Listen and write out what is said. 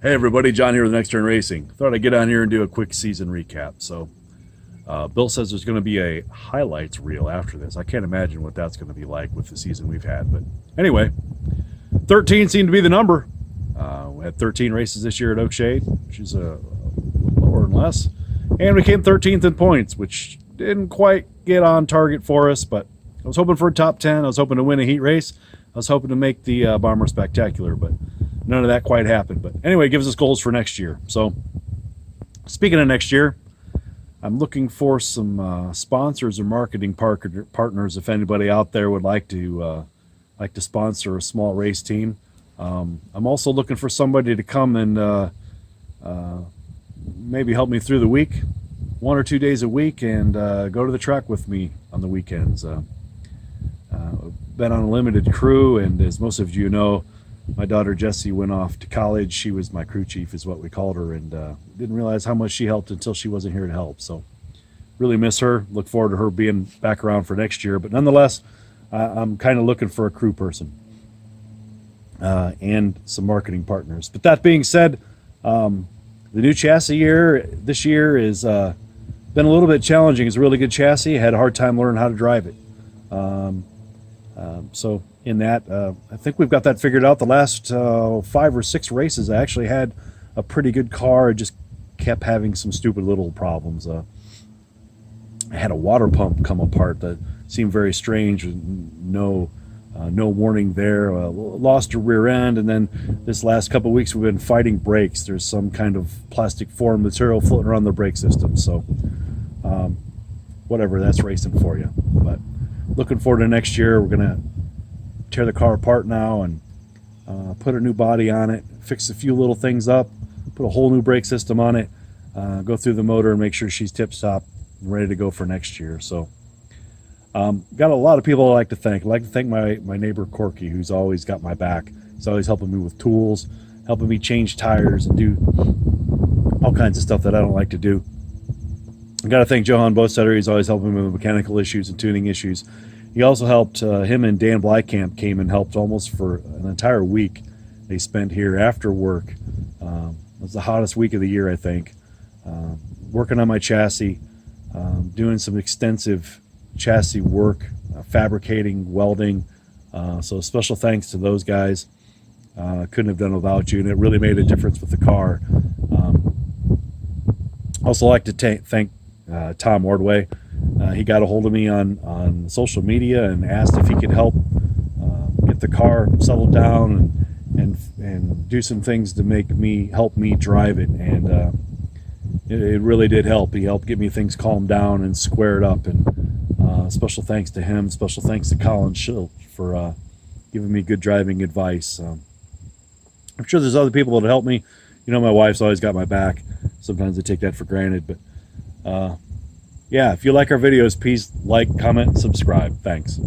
Hey everybody, John here with Next Turn Racing. Thought I'd get on here and do a quick season recap. So, Bill says there's going to be a highlights reel after this. I can't imagine what that's going to be like with the season we've had. But anyway, 13 seemed to be the number. We had 13 races this year at Oakshade, which is a lower and less. And we came 13th in points, which didn't quite get on target for us. But I was hoping for a top 10. I was hoping to win a heat race. I was hoping to make the Bomber Spectacular, but none of that quite happened. But anyway, it gives us goals for next year. So speaking of next year, I'm looking for some sponsors or marketing partners. If anybody out there would like to sponsor a small race team, I'm also looking for somebody to come and maybe help me through the week, 1 or 2 days a week, and go to the track with me on the weekends. Been on a limited crew, and as most of you know, my daughter Jessie went off to college. She was my crew chief, is what we called her, and didn't realize how much she helped until she wasn't here to help. So really miss her. Look forward to her being back around for next year. But nonetheless, I'm kind of looking for a crew person and some marketing partners. But that being said, the new chassis year this year is been a little bit challenging. It's a really good chassis. I had a hard time learning how to drive it. So in that, I think we've got that figured out. The last 5 or 6 races, I actually had a pretty good car. I just kept having some stupid little problems. I had a water pump come apart that seemed very strange. No warning there. Lost a rear end, and then this last couple of weeks we've been fighting brakes. There's some kind of plastic foreign material floating around the brake system. So whatever, that's racing for you. But looking forward to next year. We're gonna tear the car apart now and put a new body on it, fix a few little things up, put a whole new brake system on it, go through the motor and make sure she's tip-top, ready to go for next year. So got a lot of people I'd like to thank. I'd like to thank my neighbor Corky, who's always got my back. He's always helping me with tools, helping me change tires and do all kinds of stuff that I don't like to do. I got to thank Johan Bosetter. He's always helping me with mechanical issues and tuning issues. He also helped, him and Dan Bleikamp came and helped almost for an entire week they spent here after work. It was the hottest week of the year, I think. Working on my chassis, doing some extensive chassis work, fabricating, welding. So special thanks to those guys. Couldn't have done without you, and it really made a difference with the car. Also like to thank Tom Ordway. He got a hold of me on social media and asked if he could help get the car settled down and do some things to help me drive it, and it really did help. He helped get me things calmed down and squared up, and special thanks to him. Special thanks to Colin Schilt for giving me good driving advice. I'm sure there's other people that help me. You know, my wife's always got my back. Sometimes I take that for granted, but yeah, if you like our videos, please like, comment, subscribe. Thanks.